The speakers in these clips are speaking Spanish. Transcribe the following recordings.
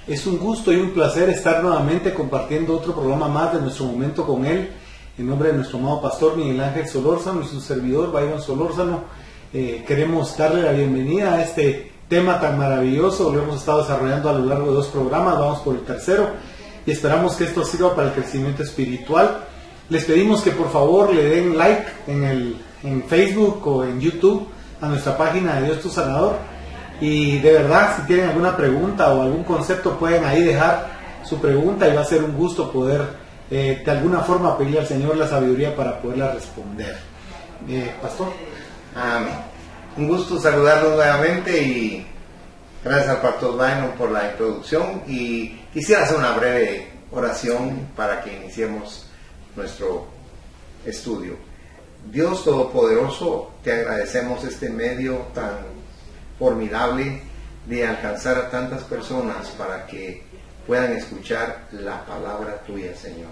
Es un gusto y un placer estar nuevamente compartiendo otro programa más de nuestro momento con él. En nombre de nuestro amado pastor Miguel Ángel Solórzano y su servidor Byron Solórzano, queremos darle la bienvenida a este tema tan maravilloso. Lo hemos estado desarrollando a lo largo de 2 programas, vamos por el tercero y esperamos que esto sirva para el crecimiento espiritual. Les pedimos que por favor le den like en Facebook o en YouTube a nuestra página de Dios tu Sanador. Y de verdad, si tienen alguna pregunta o algún concepto, pueden ahí dejar su pregunta y va a ser un gusto poder de alguna forma pedirle al Señor la sabiduría para poderla responder. Pastor. Amén. Un gusto saludarlos nuevamente y gracias al pastor Byron por la introducción, y quisiera hacer una breve oración para que iniciemos nuestro estudio. Dios Todopoderoso, te agradecemos este medio tan formidable de alcanzar a tantas personas para que puedan escuchar la palabra tuya, Señor,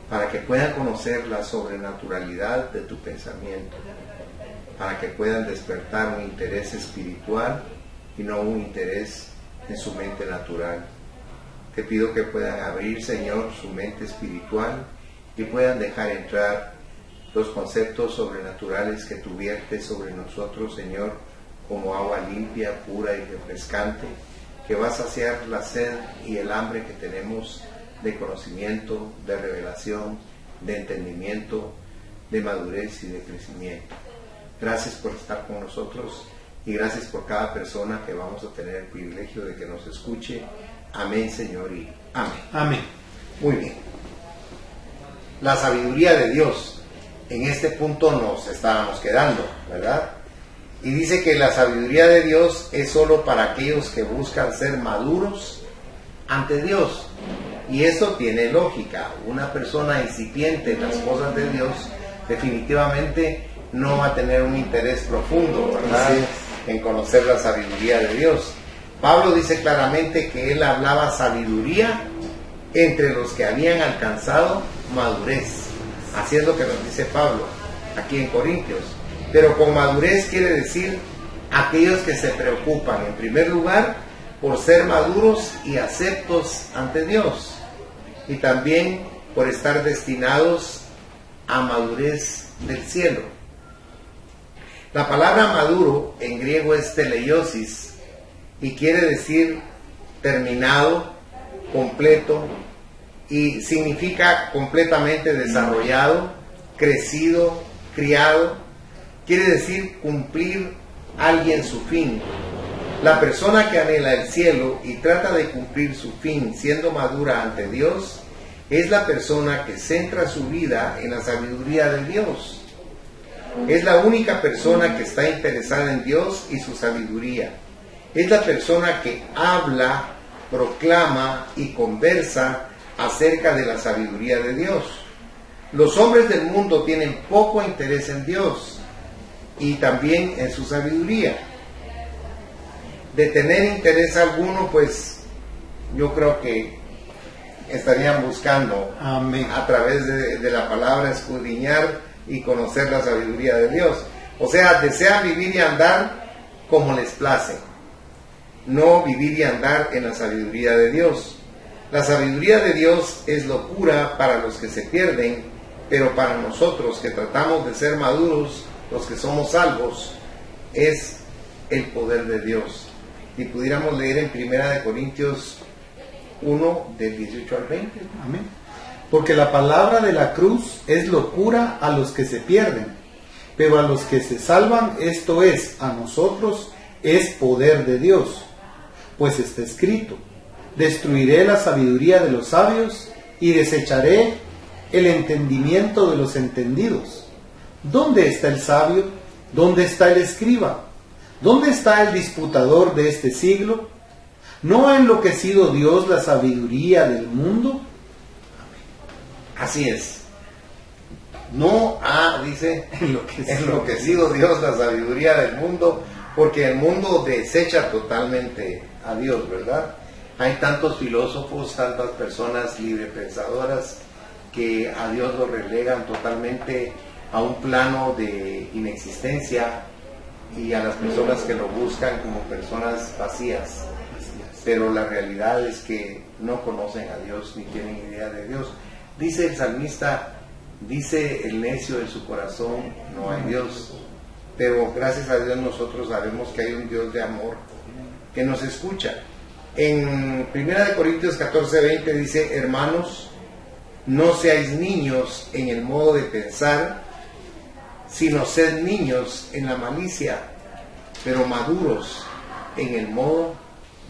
para que puedan conocer la sobrenaturalidad de tu pensamiento, para que puedan despertar un interés espiritual y no un interés en su mente natural. Te pido que puedan abrir, Señor, su mente espiritual y puedan dejar entrar los conceptos sobrenaturales que tú viertes sobre nosotros, Señor, como agua limpia, pura y refrescante, que va a saciar la sed y el hambre que tenemos de conocimiento, de revelación, de entendimiento, de madurez y de crecimiento. Gracias por estar con nosotros y gracias por cada persona que vamos a tener el privilegio de que nos escuche. Amén, Señor, y amén. Amén. Muy bien. La sabiduría de Dios. En este punto nos estábamos quedando, ¿verdad? Y dice que la sabiduría de Dios es solo para aquellos que buscan ser maduros ante Dios. Y eso tiene lógica. Una persona incipiente en las cosas de Dios definitivamente no va a tener un interés profundo, ¿verdad?, en conocer la sabiduría de Dios. Pablo dice claramente que él hablaba sabiduría entre los que habían alcanzado madurez. Así es lo que nos dice Pablo aquí en Corintios. Pero con madurez quiere decir aquellos que se preocupan, en primer lugar, por ser maduros y aceptos ante Dios, y también por estar destinados a madurez del cielo. La palabra maduro en griego es teleiosis y quiere decir terminado, completo, y significa completamente desarrollado, crecido, criado. Quiere decir cumplir alguien su fin. La persona que anhela el cielo y trata de cumplir su fin siendo madura ante Dios es la persona que centra su vida en la sabiduría de Dios. Es la única persona que está interesada en Dios y su sabiduría. Es la persona que habla, proclama y conversa acerca de la sabiduría de Dios. Los hombres del mundo tienen poco interés en Dios y también en su sabiduría. De tener interés alguno, pues yo creo que estarían buscando, Amén, a través de la palabra, escudriñar y conocer la sabiduría de Dios. O sea, desean vivir y andar como les place, no vivir y andar en la sabiduría de Dios. La sabiduría de Dios es locura para los que se pierden, pero para nosotros que tratamos de ser maduros, los que somos salvos, es el poder de Dios. Y pudiéramos leer en 1 Corintios 1, del 18 al 20. amén. Porque la palabra de la cruz es locura a los que se pierden, pero a los que se salvan, esto es, a nosotros, es poder de Dios. Pues está escrito: destruiré la sabiduría de los sabios y desecharé el entendimiento de los entendidos. ¿Dónde está el sabio? ¿Dónde está el escriba? ¿Dónde está el disputador de este siglo? ¿No ha enloquecido Dios la sabiduría del mundo? Así es. No ha, dice, enloquecido Dios la sabiduría del mundo, porque el mundo desecha totalmente a Dios, ¿verdad? Hay tantos filósofos, tantas personas librepensadoras que a Dios lo relegan totalmente a un plano de inexistencia, y a las personas que lo buscan como personas vacías. pero la realidad es que no conocen a Dios ni tienen idea de Dios. Dice el salmista, dice el necio en su corazón, no hay Dios. Pero gracias a Dios nosotros sabemos que hay un Dios de amor que nos escucha. En 1 Corintios 14:20 dice: hermanos, no seáis niños en el modo de pensar, sino sed niños en la malicia, pero maduros en el modo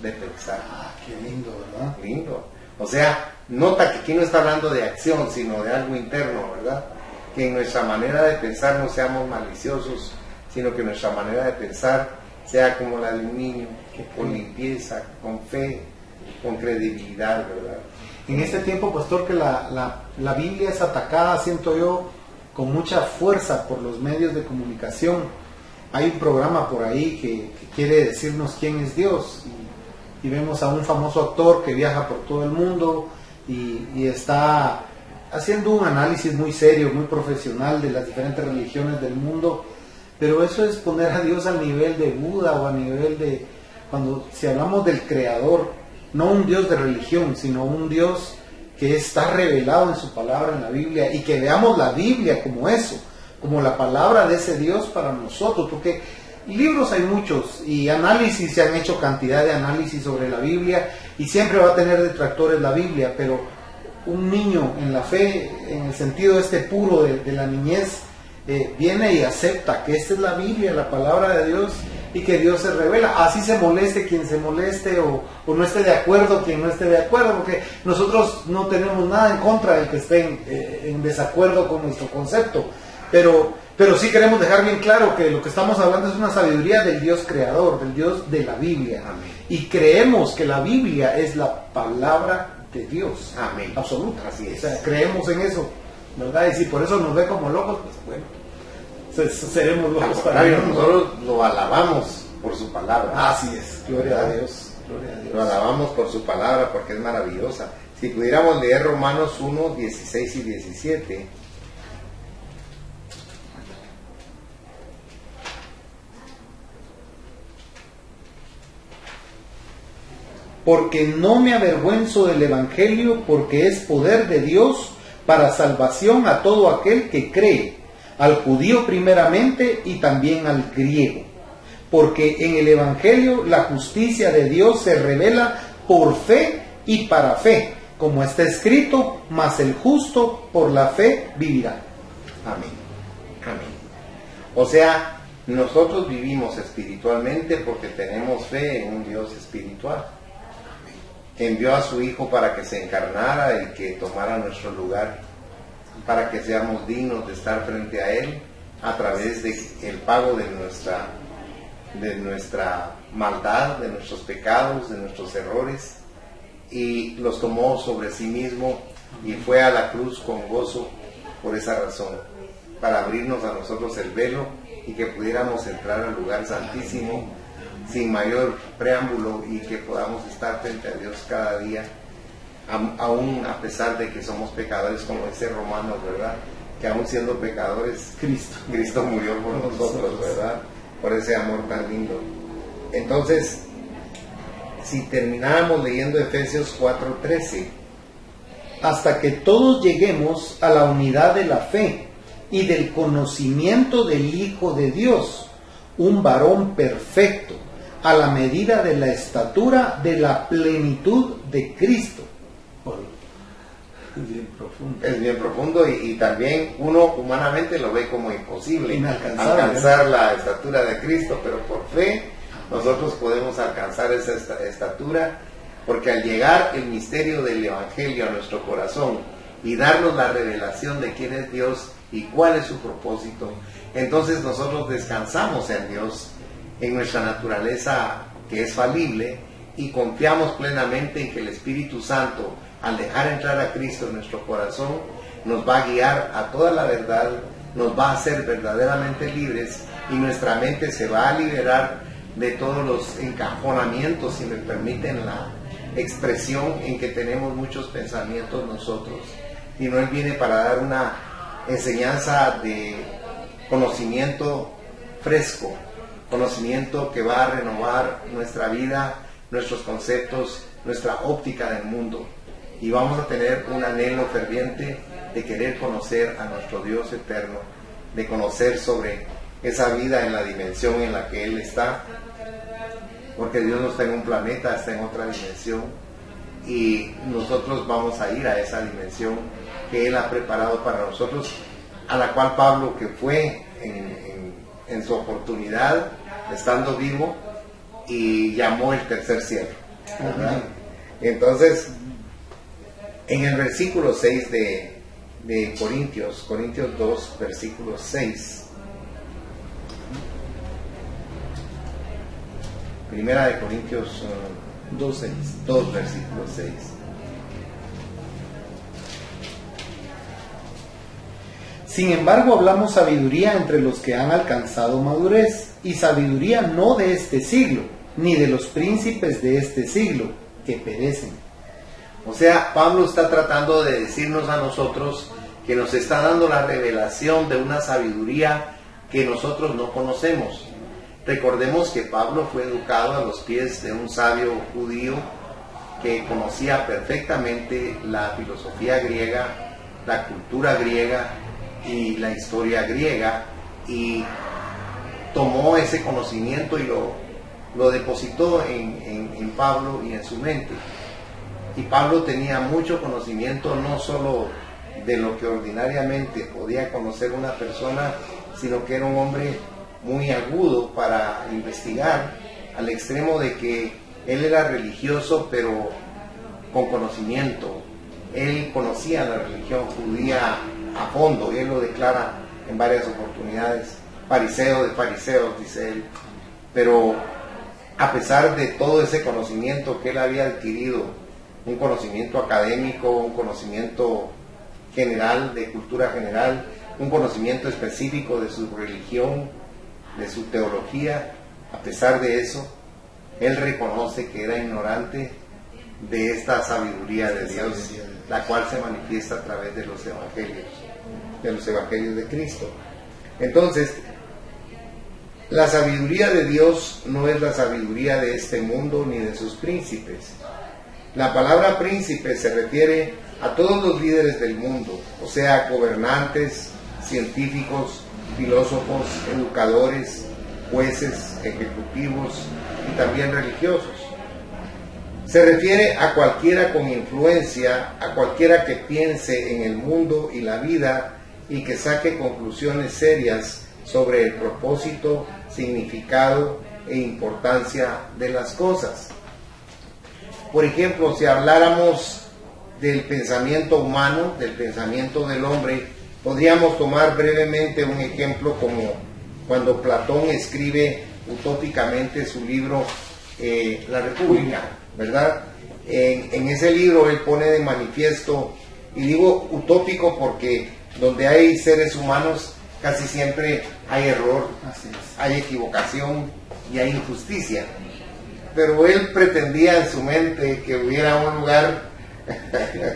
de pensar. Qué lindo, ¿verdad? Lindo. O sea, nota que aquí no está hablando de acción, sino de algo interno, ¿verdad? Que en nuestra manera de pensar no seamos maliciosos, sino que nuestra manera de pensar sea como la de un niño, con limpieza, con fe, con credibilidad, ¿verdad? En este tiempo, pastor, que la Biblia es atacada, siento yo, con mucha fuerza por los medios de comunicación. Hay un programa por ahí que quiere decirnos quién es Dios, y vemos a un famoso actor que viaja por todo el mundo y está haciendo un análisis muy serio, muy profesional de las diferentes religiones del mundo, pero eso es poner a Dios al nivel de Buda o a nivel de, si hablamos del Creador, no un Dios de religión, sino un Dios que está revelado en su palabra en la Biblia, y que veamos la Biblia como eso, como la palabra de ese Dios para nosotros, porque libros hay muchos y análisis, se han hecho cantidad de análisis sobre la Biblia, y siempre va a tener detractores la Biblia, pero un niño en la fe, en el sentido puro de la niñez, viene y acepta que esta es la Biblia, la palabra de Dios, y que Dios se revela, así se moleste quien se moleste, o no esté de acuerdo quien no esté de acuerdo, porque nosotros no tenemos nada en contra del que esté en desacuerdo con nuestro concepto, pero sí queremos dejar bien claro que lo que estamos hablando es una sabiduría del Dios creador, del Dios de la Biblia. Amén. Y creemos que la Biblia es la palabra de Dios. Amén. Absoluta. Así es. O sea, creemos en eso, ¿verdad? Y si por eso nos ve como locos, pues bueno, seremos locos para Dios. Nosotros lo alabamos por su palabra. Así es. Gloria a Dios. Gloria a Dios. Lo alabamos por su palabra porque es maravillosa. Si pudiéramos leer Romanos 1, 16 y 17. Porque no me avergüenzo del Evangelio, porque es poder de Dios para salvación a todo aquel que cree, al judío primeramente y también al griego. Porque en el Evangelio la justicia de Dios se revela por fe y para fe, como está escrito: mas el justo por la fe vivirá. Amén. Amén. O sea, nosotros vivimos espiritualmente porque tenemos fe en un Dios espiritual, que envió a su Hijo para que se encarnara y que tomara nuestro lugar, para que seamos dignos de estar frente a Él a través del pago de nuestra maldad, de nuestros pecados, de nuestros errores, y los tomó sobre sí mismo y fue a la cruz con gozo por esa razón, para abrirnos a nosotros el velo y que pudiéramos entrar al lugar santísimo sin mayor preámbulo, y que podamos estar frente a Dios cada día, aún a pesar de que somos pecadores, como dice Romanos, ¿verdad? Que aún siendo pecadores, Cristo murió por nosotros, ¿verdad? Por ese amor tan lindo. Entonces, si termináramos leyendo Efesios 4:13, hasta que todos lleguemos a la unidad de la fe y del conocimiento del Hijo de Dios, un varón perfecto, a la medida de la estatura de la plenitud de Cristo. Es bien profundo. Es bien profundo, y también uno humanamente lo ve como imposible alcanzar la estatura de Cristo, pero por fe nosotros podemos alcanzar esa estatura, porque al llegar el misterio del Evangelio a nuestro corazón y darnos la revelación de quién es Dios y cuál es su propósito, entonces nosotros descansamos en Dios, en nuestra naturaleza que es falible, y confiamos plenamente en que el Espíritu Santo, al dejar entrar a Cristo en nuestro corazón, nos va a guiar a toda la verdad, nos va a hacer verdaderamente libres, y nuestra mente se va a liberar de todos los encajonamientos, si me permiten la expresión, en que tenemos muchos pensamientos nosotros. Y no Él viene para dar una enseñanza de conocimiento fresco, conocimiento que va a renovar nuestra vida, nuestros conceptos, nuestra óptica del mundo. Y vamos a tener un anhelo ferviente de querer conocer a nuestro Dios eterno, de conocer sobre esa vida en la dimensión en la que Él está, porque Dios no está en un planeta, está en otra dimensión, y nosotros vamos a ir a esa dimensión que Él ha preparado para nosotros, a la cual Pablo, que fue en su oportunidad, estando vivo, y llamó el tercer cielo, ¿verdad? Entonces, en el versículo 6 de Corintios 2, versículo 6, Primera de Corintios 2, versículo 6. Sin embargo, hablamos sabiduría entre los que han alcanzado madurez, y sabiduría no de este siglo, ni de los príncipes de este siglo, que perecen. O sea, Pablo está tratando de decirnos a nosotros que nos está dando la revelación de una sabiduría que nosotros no conocemos. Recordemos que Pablo fue educado a los pies de un sabio judío que conocía perfectamente la filosofía griega, la cultura griega y la historia griega, y tomó ese conocimiento y lo depositó en Pablo y en su mente. Y Pablo tenía mucho conocimiento, no solo de lo que ordinariamente podía conocer una persona, sino que era un hombre muy agudo para investigar, al extremo de que él era religioso, pero con conocimiento. Él conocía la religión judía a fondo, y él lo declara en varias oportunidades. Fariseo de fariseos, dice él. Pero a pesar de todo ese conocimiento que él había adquirido, un conocimiento académico, un conocimiento general, de cultura general, un conocimiento específico de su religión, de su teología, a pesar de eso, él reconoce que era ignorante de esta sabiduría de Dios, la cual se manifiesta a través de los evangelios de Cristo. Entonces, la sabiduría de Dios no es la sabiduría de este mundo ni de sus príncipes. La palabra príncipe se refiere a todos los líderes del mundo, o sea, gobernantes, científicos, filósofos, educadores, jueces, ejecutivos y también religiosos. Se refiere a cualquiera con influencia, a cualquiera que piense en el mundo y la vida y que saque conclusiones serias sobre el propósito, significado e importancia de las cosas. Por ejemplo, si habláramos del pensamiento humano, del pensamiento del hombre, podríamos tomar brevemente un ejemplo como cuando Platón escribe utópicamente su libro La República, ¿verdad? En ese libro él pone de manifiesto, y digo utópico porque donde hay seres humanos casi siempre hay error, hay equivocación y hay injusticia. Pero él pretendía en su mente que hubiera un lugar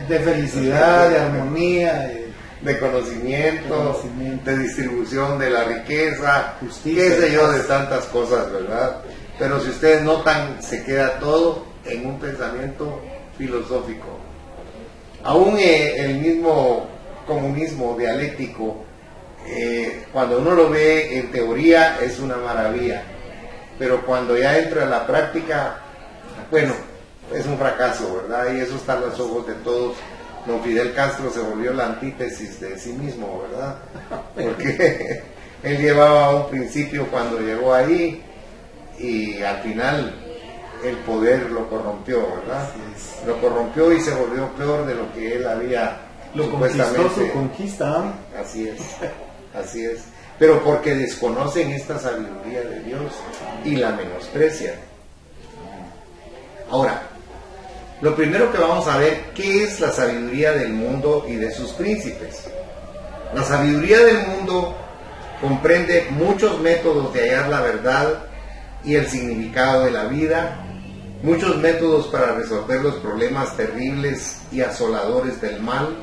de felicidad, de armonía, de conocimiento, de distribución de la riqueza, justicia, qué sé yo, de tantas cosas, ¿verdad? Pero si ustedes notan, se queda todo en un pensamiento filosófico. Aún el mismo comunismo dialéctico, cuando uno lo ve en teoría es una maravilla, pero cuando ya entra en la práctica, bueno, es un fracaso, ¿verdad? Y eso está a los ojos de todos. Don Fidel Castro se volvió la antítesis de sí mismo, ¿verdad? Porque él llevaba un principio cuando llegó ahí y al final el poder lo corrompió, ¿verdad? Lo corrompió y se volvió peor de lo que él había supuestamente. Conquistó su conquista. Así es. Pero porque desconocen esta sabiduría de Dios y la menosprecian. Ahora, lo primero que vamos a ver, ¿qué es la sabiduría del mundo y de sus príncipes? La sabiduría del mundo comprende muchos métodos de hallar la verdad y el significado de la vida, muchos métodos para resolver los problemas terribles y asoladores del mal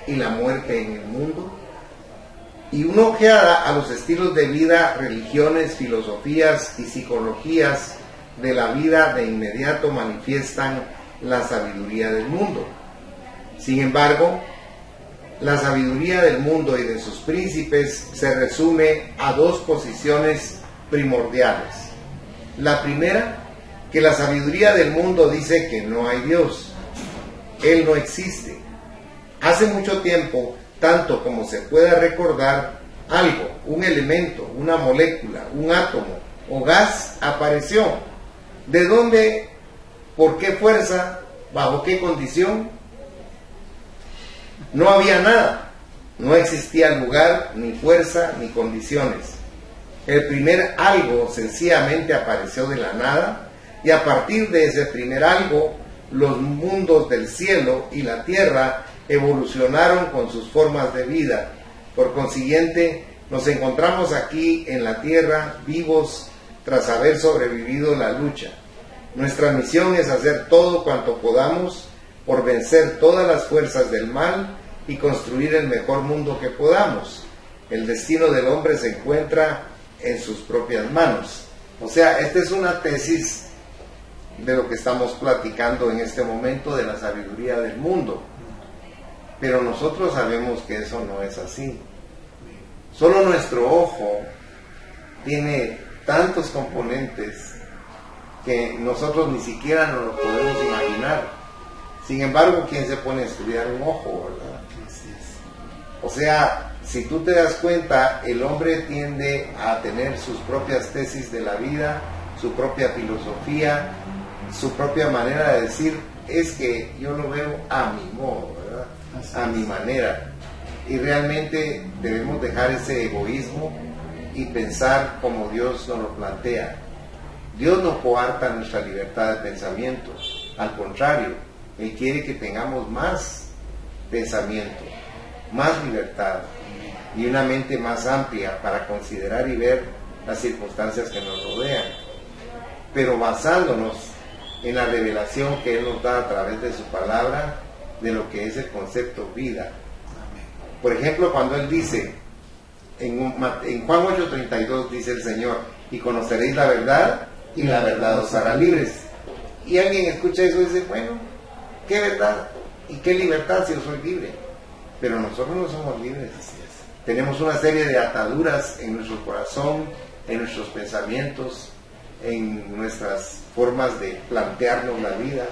y la muerte en el mundo, y una ojeada a los estilos de vida, religiones, filosofías y psicologías de la vida de inmediato manifiestan la sabiduría del mundo. Sin embargo, la sabiduría del mundo y de sus príncipes se resume a dos posiciones primordiales. La primera, que la sabiduría del mundo dice que no hay Dios. Él no existe. Hace mucho tiempo, tanto como se pueda recordar, algo, un elemento, una molécula, un átomo o gas apareció. ¿De dónde? ¿Por qué fuerza? ¿Bajo qué condición? No había nada. No existía lugar, ni fuerza, ni condiciones. El primer algo sencillamente apareció de la nada, y a partir de ese primer algo, los mundos del cielo y la tierra evolucionaron con sus formas de vida. Por consiguiente, nos encontramos aquí en la tierra vivos tras haber sobrevivido la lucha. Nuestra misión es hacer todo cuanto podamos por vencer todas las fuerzas del mal y construir el mejor mundo que podamos. El destino del hombre se encuentra en sus propias manos. O sea, esta es una tesis de lo que estamos platicando en este momento de la sabiduría del mundo. Pero nosotros sabemos que eso no es así. Solo nuestro ojo tiene tantos componentes que nosotros ni siquiera nos lo podemos imaginar. Sin embargo, ¿quién se pone a estudiar un ojo, verdad? O sea, si tú te das cuenta, el hombre tiende a tener sus propias tesis de la vida, su propia filosofía, su propia manera de decir, es que yo lo veo a mi modo, ¿verdad? A mi manera. Y realmente debemos dejar ese egoísmo y pensar como Dios nos lo plantea. Dios no coarta nuestra libertad de pensamiento. Al contrario, Él quiere que tengamos más pensamiento, más libertad y una mente más amplia para considerar y ver las circunstancias que nos rodean, pero basándonos en la revelación que Él nos da a través de su palabra de lo que es el concepto vida. Por ejemplo, cuando Él dice en Juan 8:32 dice el Señor, y conoceréis la verdad y la verdad os hará libres. Y alguien escucha eso y dice, bueno, ¿qué verdad y qué libertad si yo soy libre? Pero nosotros no somos libres. Tenemos una serie de ataduras en nuestro corazón, en nuestros pensamientos, en nuestras formas de plantearnos la vida.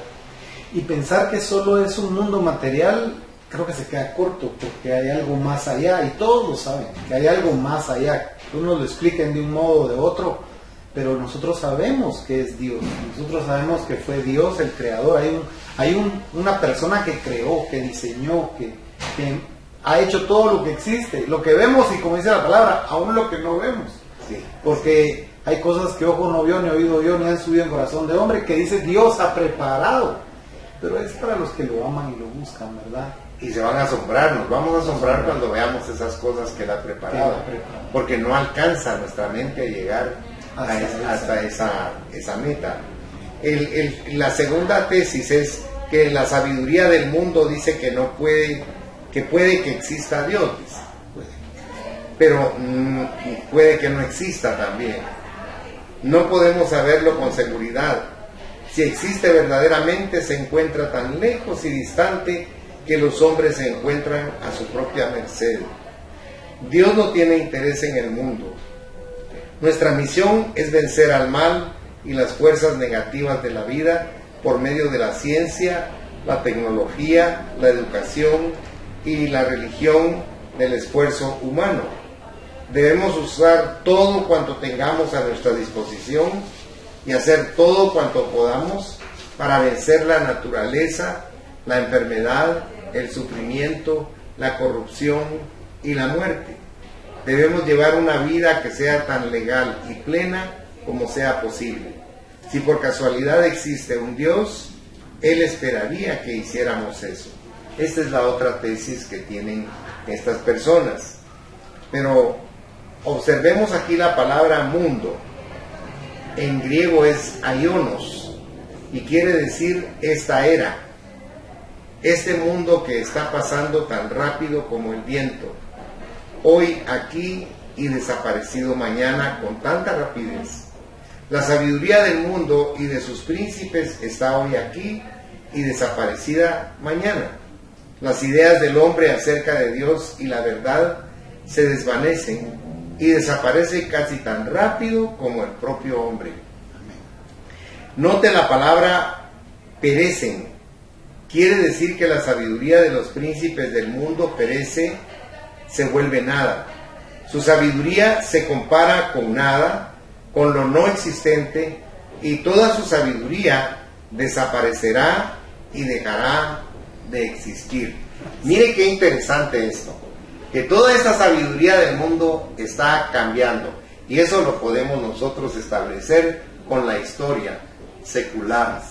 Y pensar que solo es un mundo material, creo que se queda corto, porque hay algo más allá, y todos lo saben, que hay algo más allá. Unos lo expliquen de un modo o de otro, pero nosotros sabemos que es Dios, nosotros sabemos que fue Dios el creador. Hay una persona que creó, que diseñó, que ha hecho todo lo que existe, lo que vemos y, como dice la palabra, aún lo que no vemos. Sí. Porque hay cosas que ojo no vio, ni oído vio, ni han subido en corazón de hombre, que dice Dios ha preparado, pero es para los que lo aman y lo buscan, ¿verdad? Y se van a asombrar, nos vamos a asombrar cuando veamos esas cosas que Él ha preparado, porque no alcanza nuestra mente a llegar hasta esa meta. La segunda tesis es que la sabiduría del mundo dice que no puede, que puede que exista Dios, dice. Pero puede que no exista también. No podemos saberlo con seguridad. Si existe verdaderamente, se encuentra tan lejos y distante que los hombres se encuentran a su propia merced. Dios no tiene interés en el mundo. Nuestra misión es vencer al mal y las fuerzas negativas de la vida por medio de la ciencia, la tecnología, la educación y la religión del esfuerzo humano. Debemos usar todo cuanto tengamos a nuestra disposición y hacer todo cuanto podamos para vencer la naturaleza, la enfermedad, el sufrimiento, la corrupción y la muerte. Debemos llevar una vida que sea tan legal y plena como sea posible. Si por casualidad existe un Dios, Él esperaría que hiciéramos eso. Esta es la otra tesis que tienen estas personas. Pero observemos aquí la palabra mundo. En griego es aionos y quiere decir esta era. Este mundo que está pasando tan rápido como el viento, hoy aquí y desaparecido mañana con tanta rapidez. La sabiduría del mundo y de sus príncipes está hoy aquí y desaparecida mañana. Las ideas del hombre acerca de Dios y la verdad se desvanecen y desaparecen casi tan rápido como el propio hombre. Note la palabra perecen. Quiere decir que la sabiduría de los príncipes del mundo perece, se vuelve nada. Su sabiduría se compara con nada, con lo no existente, y toda su sabiduría desaparecerá y dejará de existir. Mire qué interesante esto, que toda esta sabiduría del mundo está cambiando, y eso lo podemos nosotros establecer con la historia secular.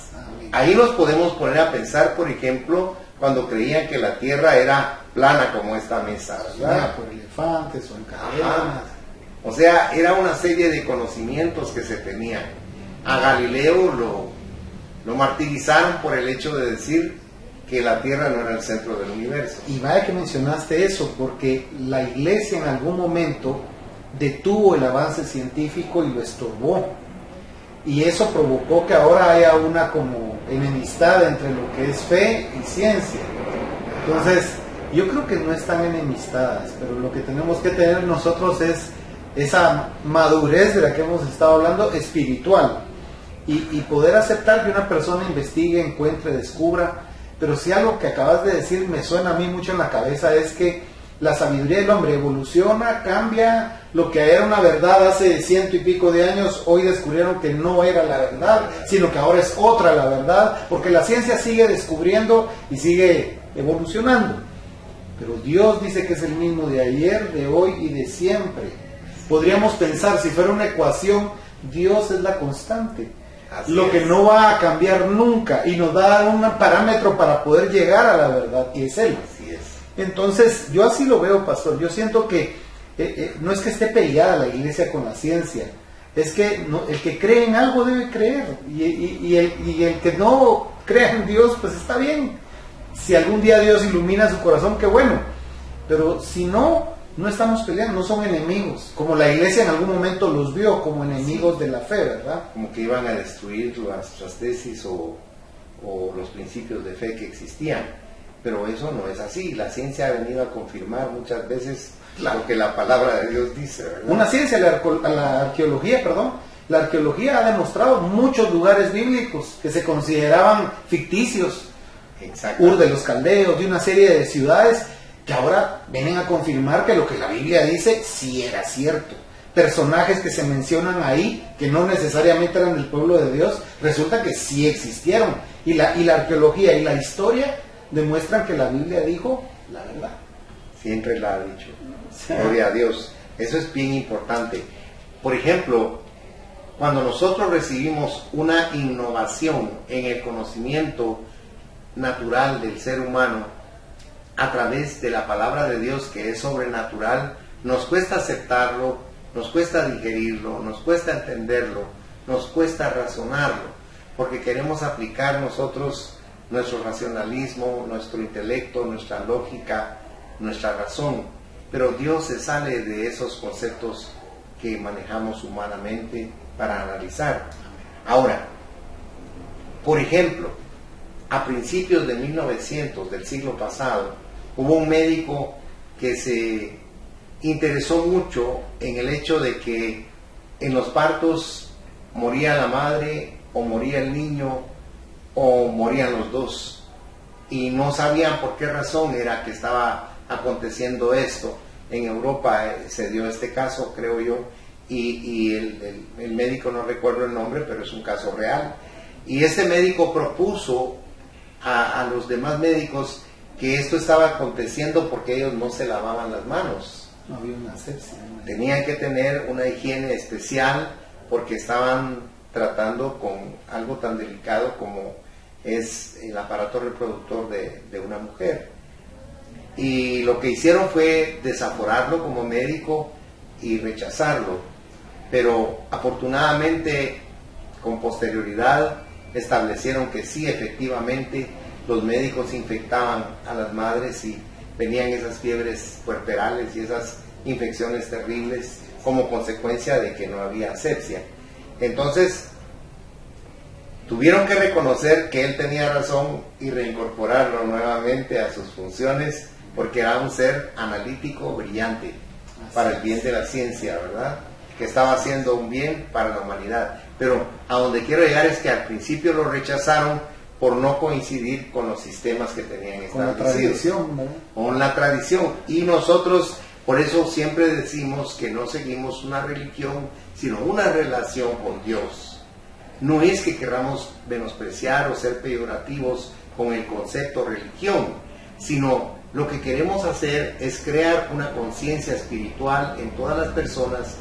Ahí nos podemos poner a pensar, por ejemplo, cuando creían que la tierra era plana como esta mesa, ¿verdad? Por elefantes o en cadenas. O sea, era una serie de conocimientos que se tenían. A Galileo lo martirizaron por el hecho de decir que la tierra no era el centro del universo. Y vaya que mencionaste eso, porque la iglesia en algún momento detuvo el avance científico y lo estorbó. Y eso provocó que ahora haya una como enemistad entre lo que es fe y ciencia. Entonces, yo creo que no están enemistadas, pero lo que tenemos que tener nosotros es esa madurez de la que hemos estado hablando, espiritual, y poder aceptar que una persona investigue, encuentre, descubra. Pero si algo que acabas de decir me suena a mí mucho en la cabeza es que la sabiduría del hombre evoluciona, cambia. Lo que era una verdad hace 100 y pico de años, hoy descubrieron que no era la verdad, sino que ahora es otra la verdad, porque la ciencia sigue descubriendo y sigue evolucionando. Pero Dios dice que es el mismo de ayer, de hoy y de siempre. Podríamos pensar, si fuera una ecuación, Dios es la constante. Lo que no va a cambiar nunca, y nos da un parámetro para poder llegar a la verdad, y es Él. Así es. Entonces, yo así lo veo, pastor. Yo siento que no es que esté peleada la iglesia con la ciencia, es que el que cree en algo debe creer, y el que no crea en Dios, pues está bien. Si algún día Dios ilumina su corazón, qué bueno, pero si no, no estamos peleando, no son enemigos, como la iglesia en algún momento los vio como enemigos de la fe, ¿verdad? Como que iban a destruir las tesis o los principios de fe que existían, pero eso no es así. La ciencia ha venido a confirmar muchas veces lo que la palabra de Dios dice, ¿verdad? Una ciencia, la arqueología, la arqueología ha demostrado muchos lugares bíblicos que se consideraban ficticios, Ur de los Caldeos, de una serie de ciudades que ahora vienen a confirmar que lo que la Biblia dice sí era cierto. Personajes que se mencionan ahí, que no necesariamente eran del pueblo de Dios, resulta que sí existieron. Y la arqueología y la historia demuestran que la Biblia dijo la verdad. Siempre la ha dicho. Gloria a Dios. Eso es bien importante. Por ejemplo, cuando nosotros recibimos una innovación en el conocimiento natural del ser humano a través de la palabra de Dios, que es sobrenatural, nos cuesta aceptarlo, nos cuesta digerirlo, nos cuesta entenderlo, nos cuesta razonarlo, porque queremos aplicar nosotros nuestro racionalismo, nuestro intelecto, nuestra lógica, nuestra razón, pero Dios se sale de esos conceptos que manejamos humanamente para analizar. Ahora, por ejemplo, a principios de 1900 del siglo pasado, hubo un médico que se interesó mucho en el hecho de que en los partos moría la madre o moría el niño o morían los dos, y no sabían por qué razón era que estaba aconteciendo esto. En Europa se dio este caso, creo yo, y el médico, no recuerdo el nombre, pero es un caso real, y este médico propuso a los demás médicos que esto estaba aconteciendo porque ellos no se lavaban las manos. No había una asepsia. Tenían que tener una higiene especial porque estaban tratando con algo tan delicado como es el aparato reproductor de una mujer. Y lo que hicieron fue desaforarlo como médico y rechazarlo. Pero afortunadamente, con posterioridad, establecieron que sí, efectivamente, los médicos infectaban a las madres y venían esas fiebres puerperales y esas infecciones terribles como consecuencia de que no había asepsia. Entonces, tuvieron que reconocer que él tenía razón y reincorporarlo nuevamente a sus funciones, porque era un ser analítico brillante para el bien de la ciencia, ¿verdad? Que estaba haciendo un bien para la humanidad. Pero a donde quiero llegar es que al principio lo rechazaron por no coincidir con los sistemas que tenían establecidos. Con la tradición, ¿verdad? Con la tradición. Y nosotros, por eso siempre decimos que no seguimos una religión, sino una relación con Dios. No es que queramos menospreciar o ser peyorativos con el concepto religión, sino lo que queremos hacer es crear una conciencia espiritual en todas las personas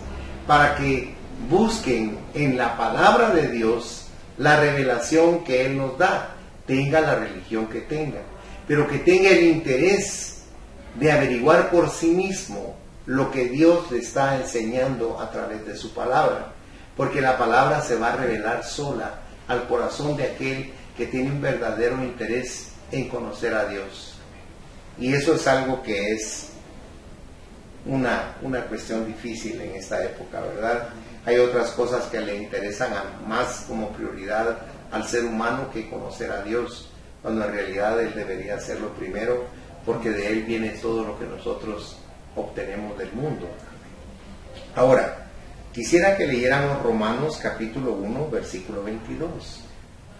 para que busquen en la palabra de Dios la revelación que Él nos da, tenga la religión que tenga, pero que tenga el interés de averiguar por sí mismo lo que Dios le está enseñando a través de su palabra, porque la palabra se va a revelar sola al corazón de aquel que tiene un verdadero interés en conocer a Dios. Y eso es algo que es una cuestión difícil en esta época, ¿verdad? Hay otras cosas que le interesan más como prioridad al ser humano que conocer a Dios, cuando en realidad Él debería hacerlo primero, porque de Él viene todo lo que nosotros obtenemos del mundo. Ahora, quisiera que leyéramos Romanos capítulo 1, versículo 22.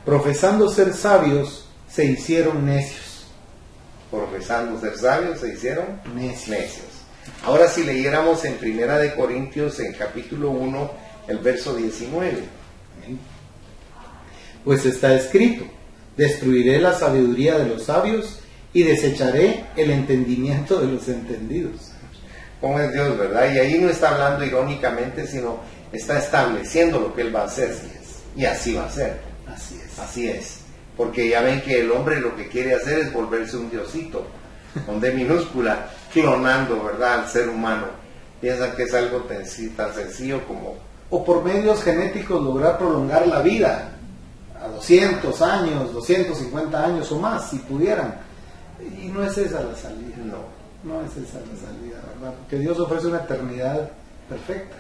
Profesando ser sabios, se hicieron necios. Profesando ser sabios, se hicieron Necios. Ahora si leyéramos en Primera de Corintios, en capítulo 1, el verso 19. Pues está escrito: destruiré la sabiduría de los sabios y desecharé el entendimiento de los entendidos. ¿Cómo es Dios, verdad? Y ahí no está hablando irónicamente, sino está estableciendo lo que Él va a hacer. Y así va a ser. Así es. Así es. Porque ya ven que el hombre lo que quiere hacer es volverse un diosito, con D minúscula, clonando, ¿verdad?, al ser humano. Piensan que es algo tan sencillo como... O por medios genéticos lograr prolongar la vida a 200 años, 250 años o más, si pudieran. Y no es esa la salida. No es esa la salida, ¿verdad? Porque Dios ofrece una eternidad perfecta.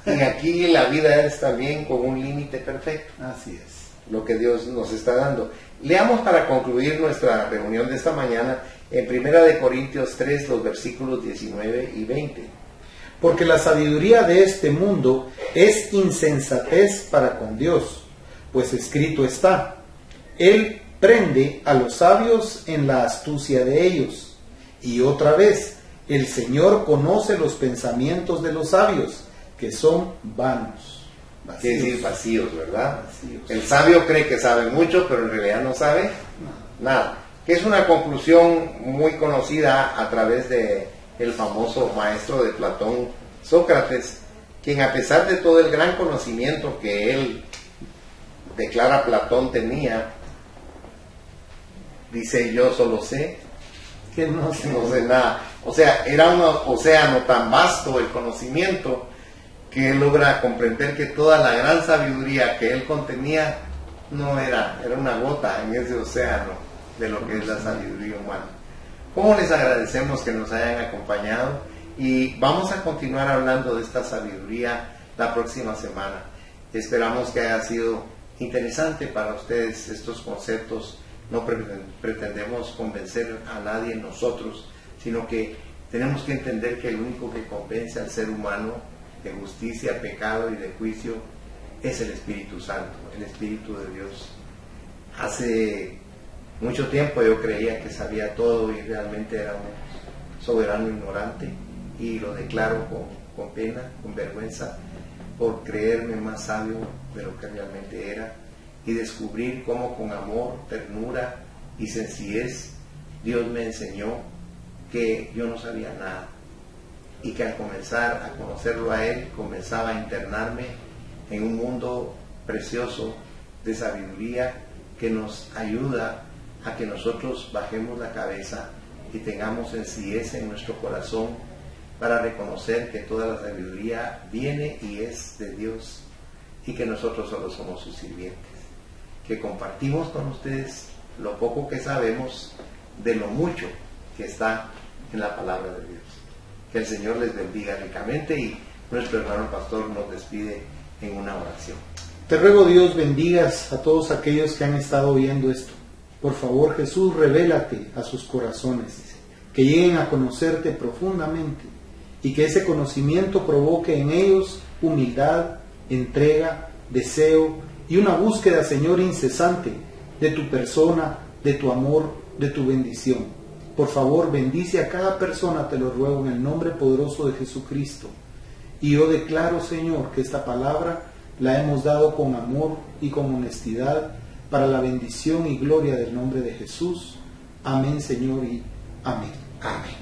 Y aquí la vida es también con un límite perfecto. Así es. Lo que Dios nos está dando. Leamos para concluir nuestra reunión de esta mañana en 1 Corintios 3, los versículos 19 y 20. Porque la sabiduría de este mundo es insensatez para con Dios, pues escrito está: Él prende a los sabios en la astucia de ellos. Y otra vez, el Señor conoce los pensamientos de los sabios, que son vanos. Quiere decir vacíos, ¿verdad? Vacíos. El sabio cree que sabe mucho, pero en realidad no sabe nada. Que es una conclusión muy conocida a través de el famoso maestro de Platón, Sócrates, quien a pesar de todo el gran conocimiento que él declara Platón tenía, dice: yo solo sé Que no sé. no sé nada. O sea, era un océano tan vasto el conocimiento que él logra comprender que toda la gran sabiduría que él contenía era una gota en ese océano de lo que es la sabiduría humana. ¿Cómo les agradecemos que nos hayan acompañado? Y vamos a continuar hablando de esta sabiduría la próxima semana. Esperamos que haya sido interesante para ustedes estos conceptos. No pretendemos convencer a nadie nosotros, sino que tenemos que entender que el único que convence al ser humano de justicia, pecado y de juicio es el Espíritu Santo, el Espíritu de Dios. Hace mucho tiempo yo creía que sabía todo y realmente era un soberano ignorante, y lo declaro con pena, con vergüenza, por creerme más sabio de lo que realmente era, y descubrir cómo con amor, ternura y sencillez Dios me enseñó que yo no sabía nada, y que al comenzar a conocerlo a Él, comenzaba a internarme en un mundo precioso de sabiduría que nos ayuda a que nosotros bajemos la cabeza y tengamos sencillez en nuestro corazón para reconocer que toda la sabiduría viene y es de Dios, y que nosotros solo somos sus sirvientes, que compartimos con ustedes lo poco que sabemos de lo mucho que está en la palabra de Dios. Que el Señor les bendiga ricamente, y nuestro hermano pastor nos despide en una oración. Te ruego, Dios, bendigas a todos aquellos que han estado viendo esto. Por favor, Jesús, revélate a sus corazones, que lleguen a conocerte profundamente y que ese conocimiento provoque en ellos humildad, entrega, deseo y una búsqueda, Señor, incesante de tu persona, de tu amor, de tu bendición. Por favor, bendice a cada persona, te lo ruego en el nombre poderoso de Jesucristo. Y yo declaro, Señor, que esta palabra la hemos dado con amor y con honestidad para la bendición y gloria del nombre de Jesús. Amén, Señor, y amén. Amén.